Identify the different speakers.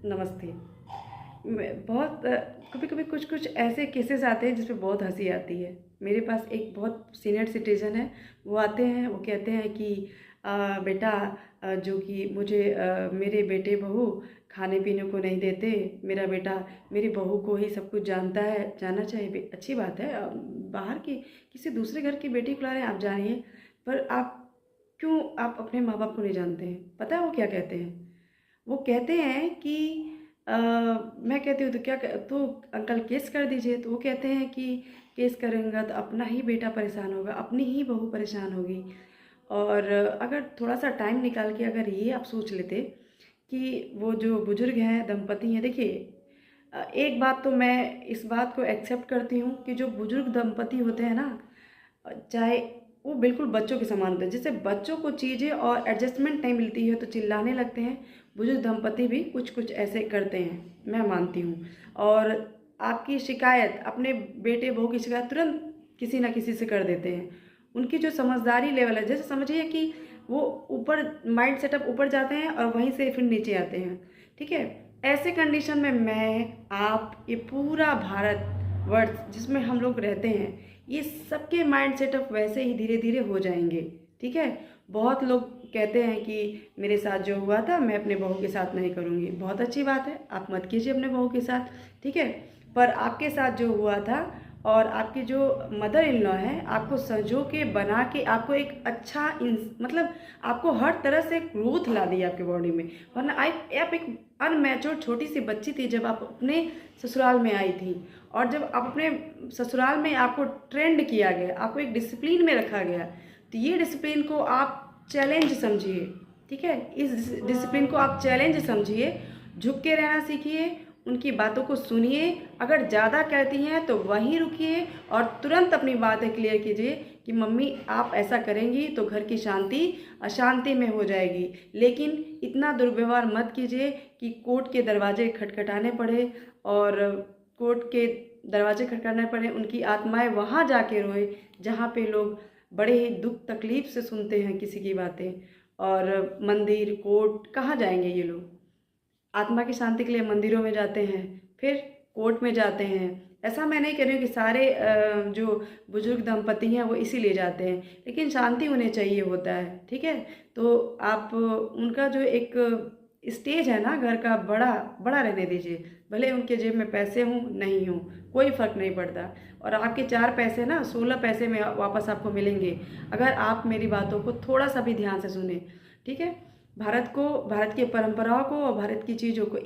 Speaker 1: नमस्ते। मैं बहुत कभी-कभी कुछ-कुछ ऐसे केसेस आते हैं जिसमें बहुत हँसी आती है। मेरे पास एक बहुत सीनियर सिटीज़न है, वो आते हैं, वो कहते हैं कि बेटा जो कि मुझे मेरे बेटे-बहू खाने-पीने को नहीं देते, मेरा बेटा मेरी बहू को ही सब कुछ जानता है, जानना चाहिए भी अच्छी बात है। बाहर की किसी दूसरे घर की बेटी को ला रहे हैं आप जानिए, पर आप अपने माँ-बाप को नहीं जानते हैं। पता है वो क्या कहते हैं? वो कहते हैं कि मैं कहती हूँ तो क्या तो अंकल केस कर दीजिए। तो वो कहते हैं कि केस करूँगा तो अपना ही बेटा परेशान होगा, अपनी ही बहू परेशान होगी। और अगर थोड़ा-सा टाइम निकाल के अगर ये आप सोच लेते कि वो जो बुज़ुर्ग हैं, दंपति हैं, देखिए एक बात तो मैं इस बात को एक्सेप्ट करती हूँ कि जो बुज़ुर्ग दंपति होते हैं ना, चाहे वो बिल्कुल बच्चों के समान होते हैं। जैसे बच्चों को चीज़ें और एडजस्टमेंट नहीं मिलती है तो चिल्लाने लगते हैं, बुजुर्ग दंपति भी कुछ-कुछ ऐसे करते हैं, मैं मानती हूँ। और आपकी शिकायत, अपने बेटे-बहू की शिकायत तुरंत किसी न किसी से कर देते हैं। उनकी जो समझदारी लेवल है, जैसे समझिए कि वो ऊपर माइंड सेटअप ऊपर जाते हैं और वहीं से फिर नीचे आते हैं, ठीक है? ऐसे कंडीशन में मैं, आप, ये पूरा भारतवर्ष जिसमें हम लोग रहते हैं, ये सबके माइंड सेटअप वैसे ही धीरे-धीरे हो जाएँगे, ठीक है? बहुत लोग कहते हैं कि मेरे साथ जो हुआ था मैं अपने बहू के साथ नहीं करूँगी। बहुत अच्छी बात है, आप मत कीजिए अपने बहू के साथ, ठीक है? पर आपके साथ जो हुआ था और आपकी जो मदर इन लॉ हैं, आपको सँजो के बना के आपको एक अच्छा मतलब आपको हर तरह से ग्रोथ ला दी आपकी बॉडी में। वरना आप एक अनमैच्योर छोटी-सी बच्ची थी जब आप अपने ससुराल में आई थी। और जब आप अपने ससुराल में आपको ट्रेंड किया गया, आपको एक डिसिप्लिन में रखा गया, तो ये डिसिप्लिन को आप चैलेंज समझिए, ठीक है? इस डिसिप्लिन को आप चैलेंज समझिए, झुक के रहना सीखिए, उनकी बातों को सुनिए, अगर ज़्यादा कहती हैं तो वहीं रुकिए और तुरंत अपनी बातें क्लियर कीजिए कि मम्मी आप ऐसा करेंगी तो घर की शांति अशांति में हो जाएगी। लेकिन इतना दुर्व्यवहार मत कीजिए कि कोर्ट के दरवाजे खटखटाने पड़े और कोर्ट के दरवाजे खटखटाने पड़े, उनकी आत्माएँ वहाँ जाके रोए जहाँ पे लोग बड़े ही दुख तकलीफ़ से सुनते हैं किसी की बातें। और मंदिर, कोर्ट कहाँ जाएँगे ये लोग? आत्मा की शांति के लिए मंदिरों में जाते हैं, फिर कोर्ट में जाते हैं। ऐसा मैं नहीं कह रही हूँ कि सारे जो बुज़ुर्ग दंपति हैं वो इसीलिए जाते हैं, लेकिन शांति उन्हें चाहिए होता है, ठीक है? तो आप उनका जो एक स्टेज है ना घर का बड़ा बड़ा रहने दीजिए। भले उनके जेब में पैसे हों, नहीं हों, कोई फ़र्क नहीं पड़ता। और आपके 4 पैसे ना 16 पैसे में वापस आपको मिलेंगे, अगर आप मेरी बातों को थोड़ा-सा भी ध्यान से सुनें, ठीक है? भारत की परंपराओं को और भारत की चीज़ों को